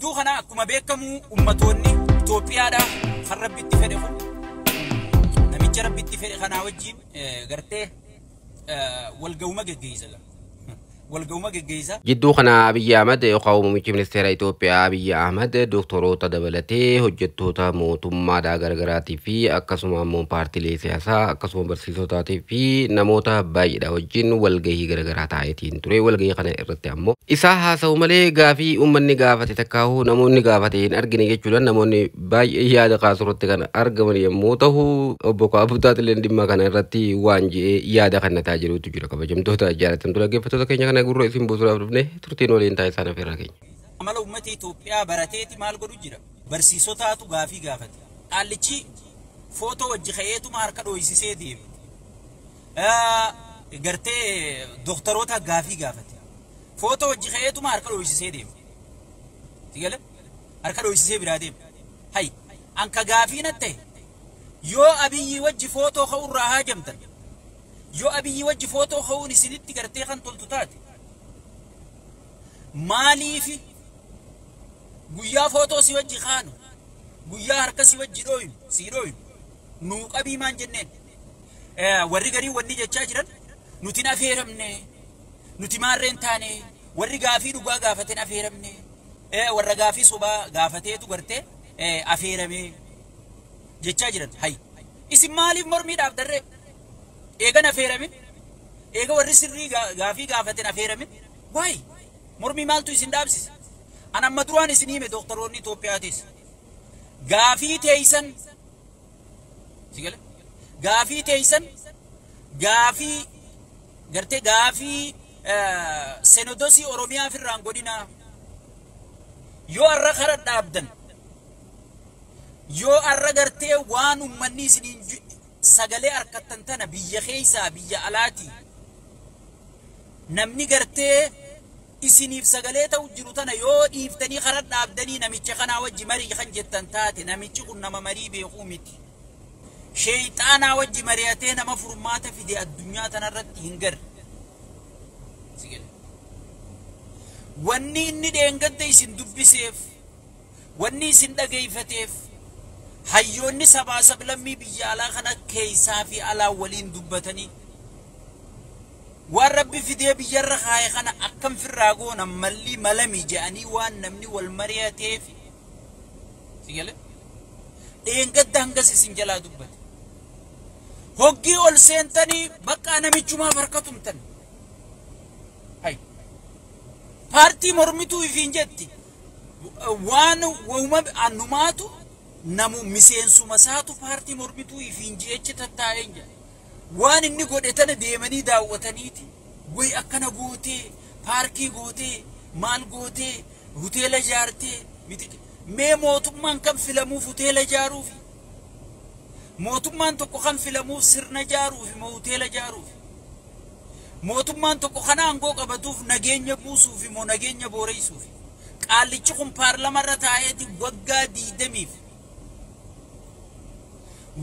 دو خنا كما بيكمو أمتوني توبيا دا خرب بيتفرقوا نمي جرب بيتفرق خنا وجين قرته والجومة جيزة والجومة جيزة جدو خنا أبي أحمد يقاوم ميجي منستير إثيوبيا أبي أحمد دكتورو تدبلته هجتو تا موتوما دا غرغراتي في أكسوما مون بارتي لي سياسا أكسوما برسيسو تاتي في نموتا باي دا وجين والغي غرغرات آيتين توري والغي خنا إرتي أمو إسا هاسو ملي غافي أمني غافتي تكاهو نموني غافتين أرغني جيجولان نموني باي إياد قاسرت كان أرغمني يموتهو أبوكو أبوتات لندما كان إرتي وانجي إياد خنا تاجرو تجورا كبجمتو تاجارتن تولغي فتو تكينيا أنا أقول رئيسين بوزرا بني ترتين ولين تاي سانا في راكين. أملا أمتي إثيوبيا براتيتي مال قروجرا برسيسو تاتو غافي غافتي. قالتشي فوتو وجخيتو ماركا رويسي ديم. قرتي دكتوروتا غافي غافتي. فوتو وجخيتو ماركا رويسي ديم. تيجي ماركا رويسي براديم. هاي أنك غافي نتة. يو أبي وجه فوتو خور راها جمتن. يو أبي وجه فوتو خوني سنتي قرتي خان تلتاتي. مالي في غيا فوتو سي وجه خانو غيا هركا سي وجه دوين سيروين نو قبي مان جنن وري غري وني جچا جرن نوتينا فيرمنه نوتي مارين تاني وري غافي دغا غافتنا فيرمنه ور غافي صبا غافتي تو غرتي افيرمي جچا جرن هاي اسم مالي مرمي داب در ايغنا فيرمي ايغا وري سري غافي غافتنا فيرمي واي مرمي مالتو يسندابسس أنا مدروان سنيمة دكتوروني توبياتيس غافي تيسن سيقول غافي تيسن غافي غرتي غافي سينودوسي أوروميا في الرانغودينا يو أرى خرد أبدن يو أرى غرتي وانو مني سنين سغلي أركتنتنا بيا خيسا بيا ألاتي نمني غرتي إسنيف سجلته وجروتنا يود يفتني خرد أبدني نميتش خنا وجه مري خنجت تنتاتي نميتش كنا مري بيقومتي شيطانا وجه مرياتنا مفرومات في دي الدنيا تنرد ينجر سجل وني إني دينجد يسن دب سيف وني سن دقي فتيف حيوني سبا سبلمي بيالا خنا كيسا في على ولين دبتني والرب في دي بيجر خاي خنا أكم في الراغون ملي ملمي جاني وان نمني والمريا تيفي سيجله إن قد هنگس سنجلا دبت هوجي أول سنتني بقى أنا ميجما فرقتم تن هاي بارتي مرميتو يفين جتي وان وما أنماتو نمو مسين سمساتو بارتي مرميتو يفين جيتش تتاينجا وان إني قد أتنا ديماني داوتانيتي وي أكنا غوتي باركي غوتي مال غوتي هوتيل جارتي مي موتومان كم فيلمو هوتيل جاروفي موتومان تكو خان فيلمو سرنا جاروفي موتيل جاروفي موتومان تكو خانا أنغو قبطوف نغينيا بوسوفي مو نغينيا بوريسوفي قال لكم بارلمان رتايتي وقا دي دميف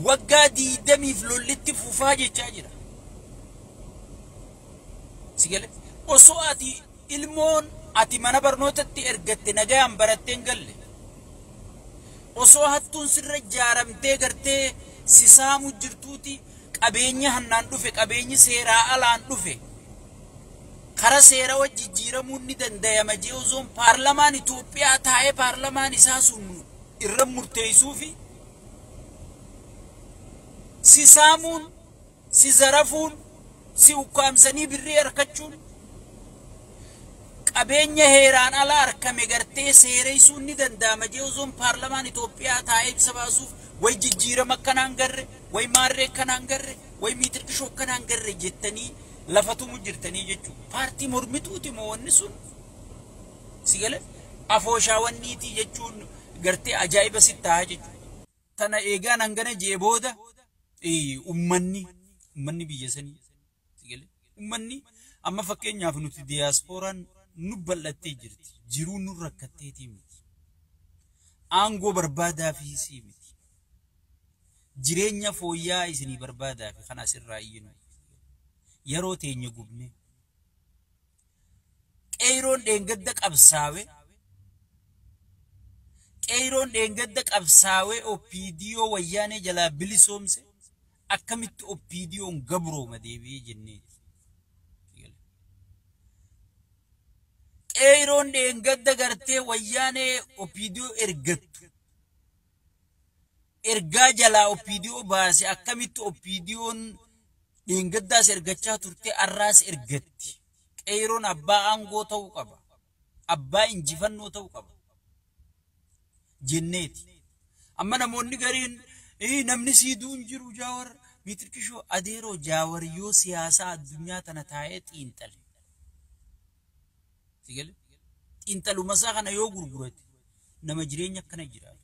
وقادي دمي فلولتي فوفاجي تاجرة سيقول وصواتي المون اتي منا برنوتتي ارغتي نغام برتين قال وصواتون سر جارمتي غرتي سيسامو جرتوتي قبيني هنان دوفي قبيني سيرا الان دوفي خرا سيرا وجيجيرمون ني دندايما جيوزون بارلمان إثيوبيا تاي بارلمان ساسون إرم مرتيسوفي si saamuun si zarafuun si ukkaamsanii birrii harkachuun qabeenya heeraan ala harkame gartee seereysuun ni danda'ama jechuun paarlamaan Itoophiyaa taa'ee ibsa baasuuf way jijjiirama akkanaan garre way maarree akkanaan garre way miitirkishoo akkanaan garre jettanii lafatumu jirtanii jechuudha. Paartii mormituuti moo wanni sun si gale afooshaawwanniitii jechuun gartee ajaa'iba si ta'a jechuudha. Tana eegaan hangana jee booda ummanni biyya sanii sigale ummanni amma fakkeenyaaf nuti diyaaspooraan nu bal'attee jirti jiruu nu rakkatteetii miti aangoo barbaadaa fi isii miti jireenya fooyyaa isinii barbaadaa fi kan asirraa iyyinu yeroo teenya gubne qeeroon dheengadda qabsaawe qeeroon dheengadda qabsaawee OPDO wayyaanee jalaa bilisoomse akkamitti OPDO'n gabrooma deebi'ee jenneeti. Qeeroon dheengadda gartee wayyaanee OPDO ergattu ergaa jalaa OPDO baase akkamitti OPDO'n dheengaddaas ergachaa turte arraas ergatti. Qeeroon abbaa aangoo ta'uu qaba. Abbaa injifannoo ta'uu qaba. Jenneeti. Amma namoonni gariin namni siiduun jiru Jaawar Mitirkishoo adeeroo Jaawar yoo siyaasaa addunyaa tana taa'ee xiinxale. Sigale? Xiinxaluma isaa kana yoo gurgurate nama jireenya akkana jiraatu.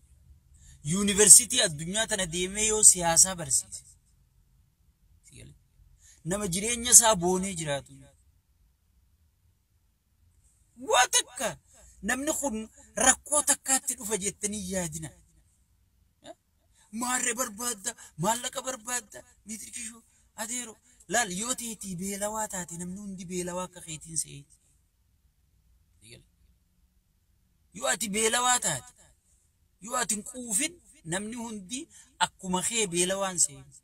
Yuunivarsiitii addunyaa tana deemee yoo siyaasaa barsiise. Sigale? Nama jireenya isaa boonee jiraatu. Waa takka namni kun rakkoo takkaatti dhufa jettanii yaadina. Maarree barbaadda, maallaqa barbaadda, Mitirkishoo adeeroo laal yoo ta'eetii beelawaa taate namni hundi beelawaa akka keetiin se'eeti. Yoo ati beelawaa taate, yoo ati hin quufin namni hundi akkuma kee beelawaan se'eeti.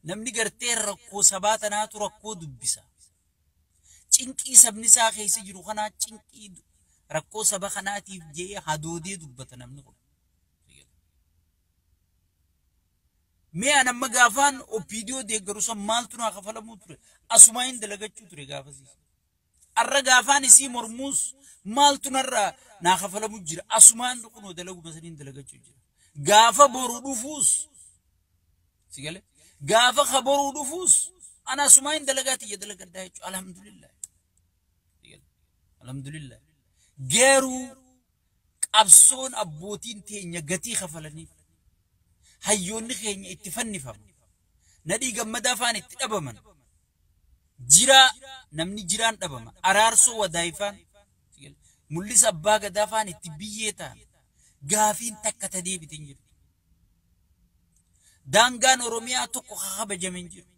Namni gartee rakkoo sabaa tanaatu rakkoo dubbisa. Cinqii sabni isaa keessa jiru kanaa cinqii rakkoo saba kanaatiif jee hadoodee dubbata namni kun. Mee anamma gaafaan OPDO deeggaru san maaltu naa kafalamuu ture? Asumaa hin dalagachuu ture gaafasiisa. Arra gaafaan isii mormuus maaltu narraa naa kafalamuu jira? Asumaan kunoo dalaguma saniin dalagachuu jira. Gaafa boruu dhufuus sigale gaafa kaboruu dhufuus ana asumaa hin dalagaati ya dalagaddaa jechuudha. Alhamdulillah. Alhamdulillah. Geeruu qabsoon abbootiin teenya gatii kafalaniif hayyoonni keenya itti fannifamu. Nadhii gammadaa faan itti dhabaman. Jiraa namni jiraan dhabama. Araarsoo wadaayifaan mul'isa abbaa gadaa faan itti biyyee ta'an gaafiin takka ta deebitin jiru. Daangaan Oromiyaa tokko kabajamen jiru.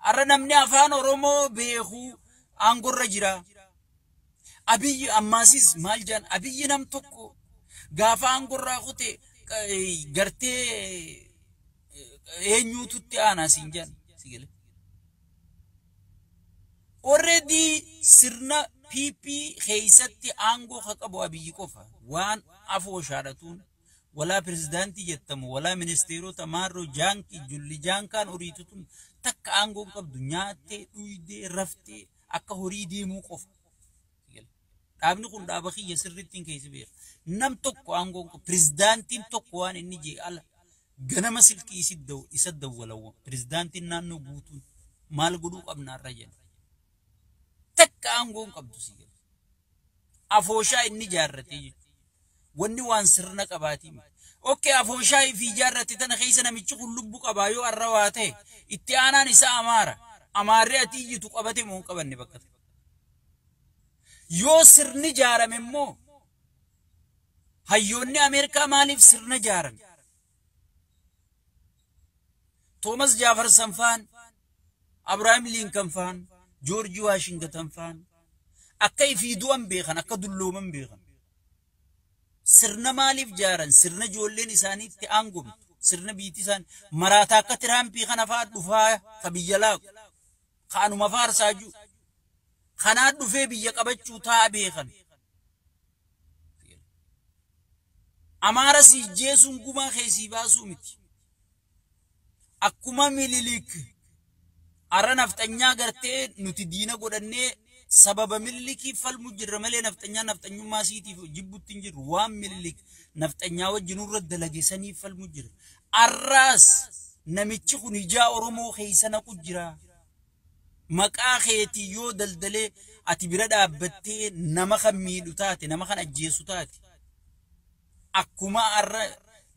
Arra namni afaan Oromoo beekuu aangorra jira. Abiyyi ammaasis maal jaan abiyyi nam tokko gaafa aangorraa kute gartee eenyuututti aanaa siin jaan sigale. Already sirna PP keessatti aangoo qabu abiyyi qofa waan afoo shaadhatuun walaa pirezidaantii jettamu walaa ministeerota maarroo jaanki julli jaankaan horiitutun takka aangoo qabdu nyaattee dhuydee raftee akka horii deemuu qofa. Dhaabni kun dhaaba kiyya sirrittiin keessa beeka. Nam tokko aangoo pirezidaantiin tokko waan inni jee ala ganama silkii isa dawwalawa. Pirezidaantiin naannoo guutuun maal godhuu qabnaarra jedha. Takka aangoo qabdu sigale. Afooshaa inni jaarratee jechuudha. Wanni waan sirna qabaatii miti. Okay, afooshaa fi jaarrate tana keessa namichi kun lubbu qabaa yoo arra waa ta'e itti aanaan isaa amaara. Amaarree ati iyyitu qabate moo hin qabanne bakka ta'e. Yoo sirni jaarame immoo hayyoonni Ameerikaa maaliif sirna jaaran? Thomas Jefferson faan, Abraham Lincoln faan, George Washington faan akka ifiidu'an beekan akka dullooman beekan. Sirna maaliif jaaran? Sirna ijoolleen isaaniitti aangomtu. Sirna biitii isaanii maraataa akka Tiraampii kana fa'aa dhufaa ka biyya laaqu. Kaanuma faarsaa jiru. Kanaa dhufee biyya qabachuu ta'a beekan. Amaara si jeesuun gumaa keessii baasuu miti. Akkuma Minilik arra nafxanyaa gartee nuti diina godhannee sababa Minilikii falmu jirra malee nafxanyummaa siitiif jibbutti hin jirru. Waan Minilik nafxanyaa wajjin irra dalageessanii falmu jirra. Arraas namichi kun ijaa Oromoo keessa naqu jira. Maqaa keetii yoo daldalee ati bira dhaabbattee nama kan miidhu taate nama kan ajjeesu taate akkuma arra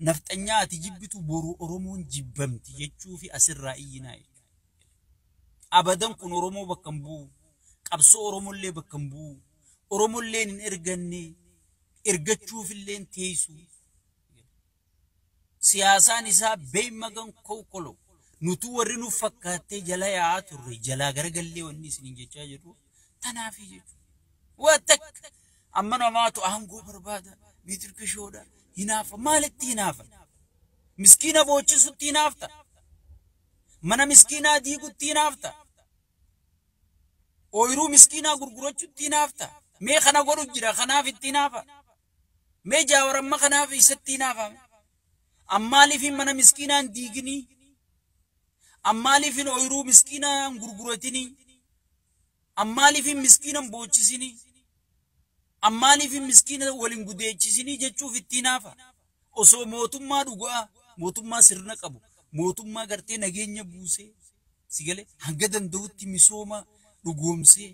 nafxanyaa ati jibbitu boru Oromoon jibbamti jechuu fi asirraa iyyinaa jechuudha. Abadan kun Oromoo bakka hin bu'u. Qabsoo Oromollee bakka hin bu'u. Oromollee hin erganne ergachuufillee teessu. Siyaasaan isaa beeymagan kookolo. Nutu warri nuuf fakkaatee jala yaa'aa turre jalaa garagallee wanni isin jechaa jirru tanaafi jechuudha. Waa takka amma namaatu aangoo barbaada biitirka shooda hinaafa maalitti hinaafa miskiina boochisutti hinaafta mana miskiinaa diigutti hinaafta ooyiruu miskiinaa gurgurachutti hinaafta mee kana godhu jira kanaaf itti hinaafa mee jaawaramma kanaaf isatti hinaafa ammaaliifin mana miskiinaan diiginii ammaaliifin ooyiruu miskiinaan gurguratinii ammaaliifin miskiinan boochisinii ammaaliifin miskiina waliin gudeechisini jechuuf itti hinaafa osoo mootummaa dhugaa mootummaa sirna qabu mootummaa gartee nageenya buusee sigale hanga danda'utti misooma dhugoomsee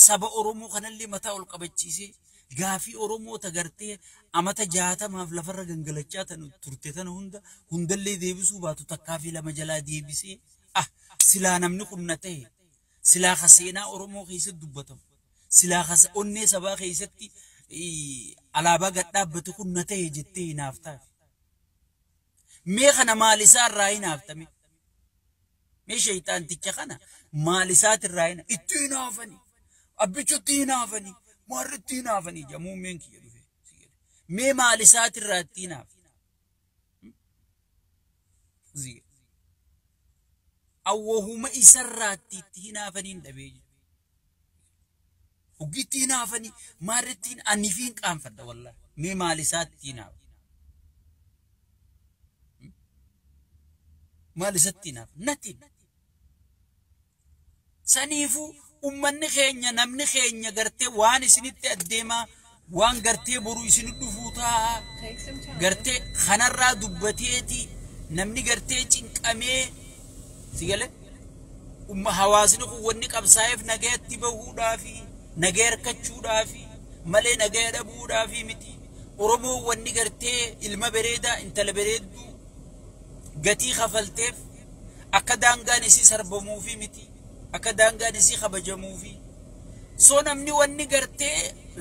saba Oromoo kanallee mataa ol qabachiisee gaafii Oromoo tagartee amata 60 lafarra gangalachaa turte tan hundallee deebisuu baatu takkaa fi lama jalaa deebisee silaa namni kunna ta'e silaa khaseenaa Oromoo keessatti dubbatamu silaa khasa onnee sabaa keessatti alaabaa gad dhaabbatu kunna ta'e jettee hinaaftaaf mee kana maalisaa irraa hinaaftame mee shayxaanticha kana maalisaat irraa itti hinaafani abbichutti hinaafani maarritti hinaafani jamuumeen kiyya dhufe mee maalisaat irraa itti hinaaf awwahuma isarraatti itti hinaafaniin dhabee ugitti hinaafani maarrittiin anifiin qaanfadha wallah mee maalisaatti hinaaf maalisatti hinaaf natiin saniifu ummanni keenya namni keenya gartee waan isinitti addeemaa waan gartee boru isin dhufuu ta'a gartee kanarraa dubbateeti namni gartee cinqamee sigale hawaasni kun wanni qabsaa'eef nagaatti bahuudhaafi nagaa harkachuudhaafi malee nagaa dhabuudhaafi miti Oromoo wanni gartee ilma bareedaa intala bareedduu gatii kafalteef akka daangaan isii sarbamuufi miti akka daangaan isii kabajamuufi soo namni wanni gartee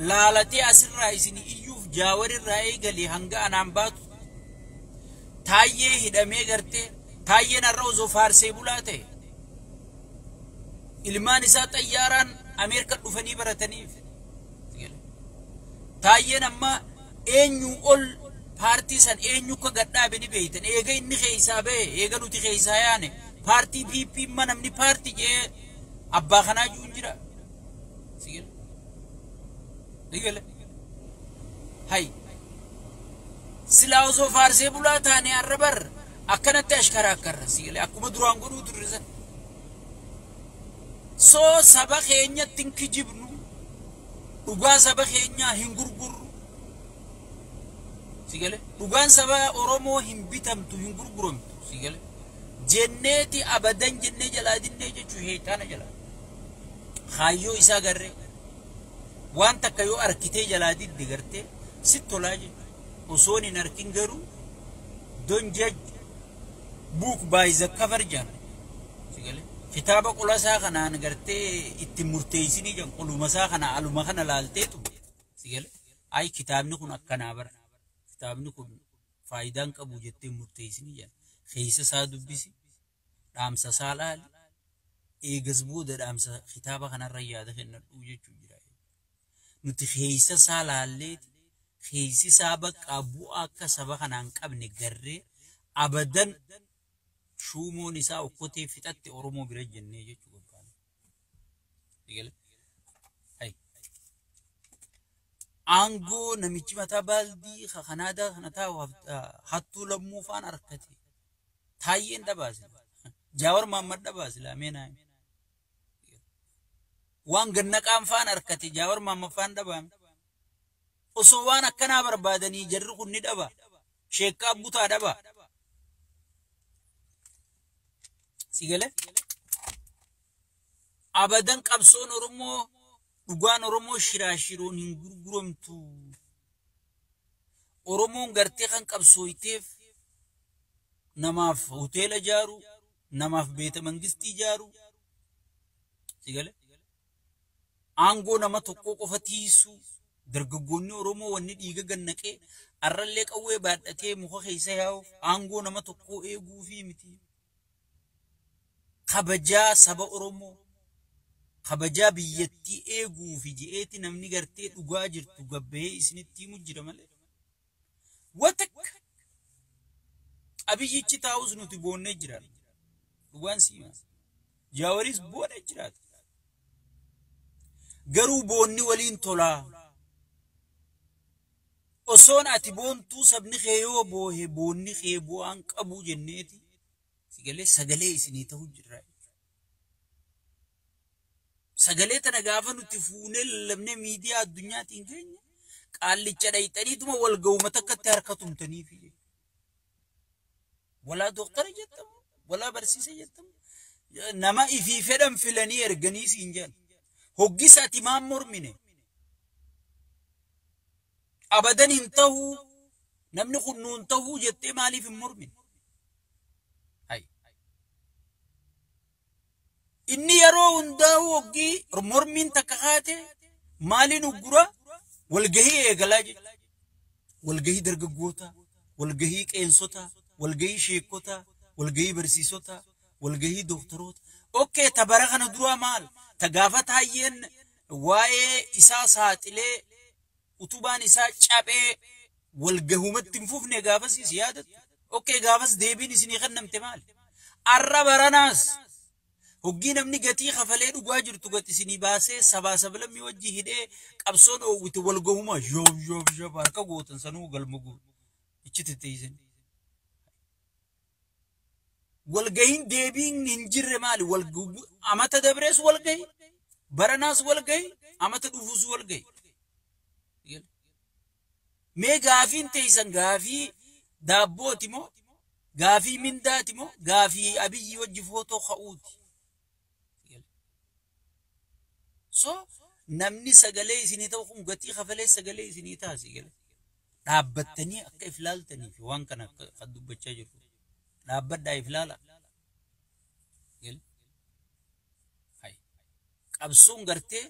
laalatee asirraa isin iyyuuf jaawarirraa eegalee hanga anaan baatu taayyee hidhamee gartee taayyeen har'a osoo faarsee bulaa ta'e ilmaan isaa xayyaaraan Ameerika dhufanii barataniif taayyeen amma eenyu ol paartii san eenyu ka gadhaabe ni beeytan eega inni keessaa ba'e eega nuti keessaa yaane paartii PP namni paartii jee abbaa kanaa juun jira sigale hay silaa osoo faarsee bulaa taane har'a bar akkanatti ashkaraa akkarra sigale akkuma duraan godhuu turre soo saba keenyatti hin kijibnu dhugaa saba keenyaa hin gurgurru sigale dhugaan saba Oromoo hin bitamtu hin gurguramtu sigale jenneeti abadan jennee jalaa dinnee jechuu heetaana jalaa kaayyoo isaa garree waan takka yoo arkitee jalaa didde gartee sitti tolaa jechuudha osoon hin arkin garuu don't judge book by the cover jaan sigale kitaaba qolasaa kanaan gartee itti murteessinii jan qolumasaa kana aluma kana laalteetu sigale ay kitaabni kun akkanaa bara kitaabni kun faayidaan qabu jettee murteessinii jan keessa isaa dubbisi dhaamsa isaa laali eegas booda dhaamsa kitaaba kanarra yaada kennadhuu jechuu jira nuti keessa isaa laalleeti keessi isaa bakka bu'aa akka saba kanaan qabne garree abadan shuumoon isaa okkotee fixatte Oromoo bira jennee jechuu barbaada. Digale. Hay. Aangoo namichi mataa baaldii kanaadaa kana taa'u hattuu lammuu faan harkate. Taayyeen dhabaase. Jaawar Mahammad dhabaase laameenaa. Waan gannaqaan faan harkate Jaawar Mahammad faan dhabaame. Osoo waan akkanaa barbaadanii jarri kun ni dhaba. Sheekkaa butaa dhaba. sigale abadan qabsoon Oromoo dhugaan Oromoo shiraashiroon hin gurguramtu Oromoon gartee kan qabsooyteef namaaf hoteela jaaru namaaf beeta mangistii jaaru sigale aangoo nama tokko qofa tiisu dargaggoonni Oromoo wanni dhiiga gannaqee arrallee qawwee baadhatee muka keessa yaa'uuf aangoo nama tokko eeguu fi miti kabajaa saba Oromoo kabajaa biyyattii eeguu fi ji'eeti namni gartee dhugaa jirtu gabbee isinitti himu jira malee. Watak abiyyichi taa'us nuti boonnee jira. Dhugaan siima. Jaawaris boonnee jira. Garuu boonni waliin tolaa. Osoon ati boontuu sabni kee yoo boohe boonni kee bu'aan qabu jenneeti. Sagalee isinii ta'uu jira. Sagalee tana gaafa nuti fuunee lallabnee miidiyaa addunyaatiin keenya qaallicha dhayxaniituma wal ga'uma takkatti harkatumtaniif. Walaa doktara jettamu, walaa barsiisa jettamu. Nama ifii fedhan filanii erganii siin jedhan. Hoggisa ati maan mormine. Abadan hin ta'uu, namni kun nuun ta'uu jettee maaliif hin mormine? Inni yeroo hundaa'u hoggii mormiin takka kaate maaliin uggura walgahii eegalaa jedha. Walgahii dargaggoota, walgahii qeensota, walgahii sheekota, walgahii barsiisota, walgahii doktoroota. Okkee tabara kana duraa maal? Ta gaafa taayyeen waa'ee isaa saaxilee utubaan isaa caphee walgahumatti hin fufne gaafas isi yaadatu. Okkee gaafas deebiin isinii kennamte maali? Arra baranaas hoggii namni gatii kafalee dhugaa jirtu gati isinii baasee sabaa sablammii wajji hidhee qabsoon oowwite walgahuma zhoob harka gootan sanuu galma guutu. Ichi titteeysan. Walgahiin deebiin hin jirre maali? Amata dabrees walgahi, baranaas walgahi, amata dhufuus walgahi. Mee gaafiin teeysan gaafii daabbooti moo? Gaafii mindaati moo? Gaafii abiyyi wajji footoo ka'uuti. So namni sagalee isinii ta'u kun gatii kafalee sagalee isinii taasi gala. Dhaabbattanii akka iflaaltanii fi waan kana kan dubbachaa jiru. Dhaabbadhaa iflaala. Qabsoon gartee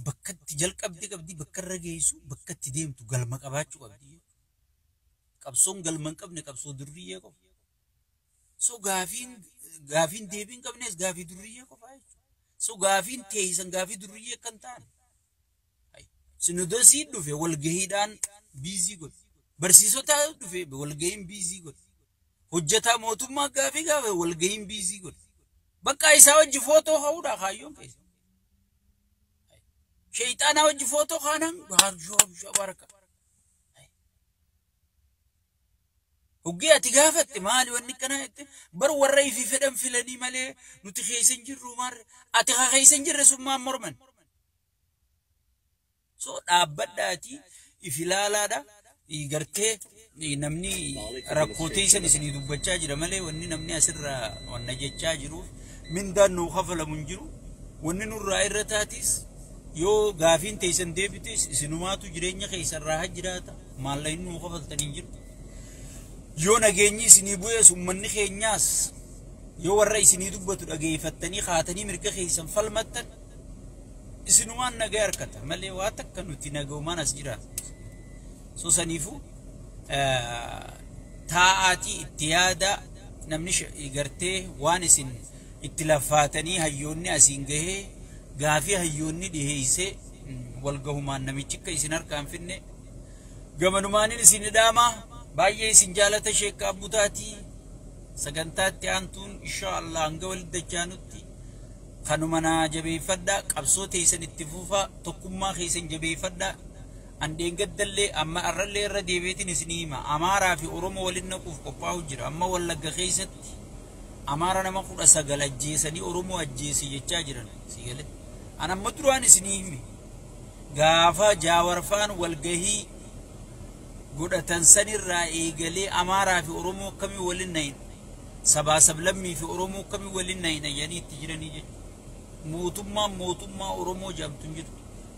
bakka itti jalqabdee qabdi bakka irra geessu bakka itti deemtu galma qabaachuu qabdi. Qabsoon galma hin qabne qabsoo durriyyee qofa. So gaafiin deebiin qabnes gaafii durriyyee qofa. So gaafiin teeysan gaafii durriyyee kan ta'an. Sinodosii dhufe walgahiidhaan biizii godhe. Barsiisota dhufe walgahiin biizii godhe. Hojjetaa mootummaa gaafii gaafe walgahiin biizii godhe. Bakka isaa wajji footoo ha'uudha kaayyoon keessa. Sheeyxaanaa wajji footoo kaanan barka. Hoggii ati gaafatte maali wanni kana jette bar warra ifii fedhan filanii malee nuti keeysan jirru maarre ati haa keeysan jirre sun maan morman. So dhaabbadhaati ifilaalaadha gartee namni rakkoo teeysan isinii dubbachaa jira malee wanni namni asirraa wanna jechaa jiruuf mindaan nuu kafalamu hin jiru. Wanni nurraa irra taatis yoo gaafiin teeysan deebites isinumaatu jireenya keessarraa haa jiraata maallaqni nuu kafaltanii hin jiru. Yoo nageenyi isinii bu'ees uummanni keenyaas yoo warra isinii dubbatu dhageeffattanii kaatanii mirga keessan falmattan isinumaan nagaa harkata malee waa takka nuti nagaumaan as jiraatu. So saniifu taa'aatii itti yaada namni gartee waan isin itti laffaatanii hayyoonni asiin gahee gaafii hayyoonni dhiheessee walgahumaan namichi akka isin harkaan finne gamanumaanin isin dhaamaa. Baay'ee isin jaalata Sheek Abbutaatii sagantaatti aantuun inshaallah hanga walitti dachaanutti kanuma naa jabeeffadhaa qabsoo teessan itti fufaa tokkummaa keessan jabeeffadhaa andeen gaddallee amma arrallee irra deebiitiin isinii hima Amaaraa fi Oromoo waliin naquuf qophaa'u jira amma Wallagga keessatti Amaara nama 19 ajjeesanii Oromoo ajjeesi jechaa jiran sigale an amma duraan isinii himi gaafa Jaawarfaan walgahii godhatan sanirraa eegalee Amaaraa fi Oromoo akkamii waliin nahin sabaa sablammii fi Oromoo akkamii waliin nahin ayyanii itti jiranii jechuudha. Mootummaa Oromoo jaamtu hin jirtu.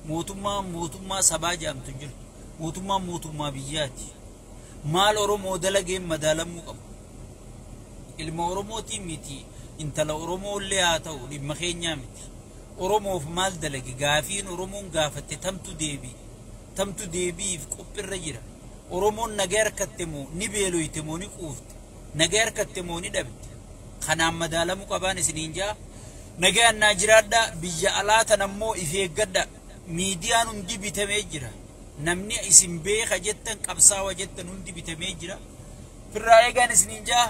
Mootummaa sabaa jaamtu hin jirtu. Mootummaa biyyaati. Maal Oromoo dalageen madaalamuu qabu. Ilma Oromootii miti intala Oromoo illee haa ta'u dhimma keenyaa miti. Oromoof maal dalage gaafiin Oromoon gaafatte tamtu deebiif qophirra jira. Oromoon nagaa harkatte moo ni beeloyte moo ni quufte nagaa harkatte moo ni dhabde kanaan madaalamuu qabaan isiniin jaa nagaan naa jiraadha biyya alaata nammoo ifeeggadha miidiyaan hundi bitamee jira namni isin beeka jettan qabsaawa jettan hundi bitamee jira firraa eegaan isiniin jaa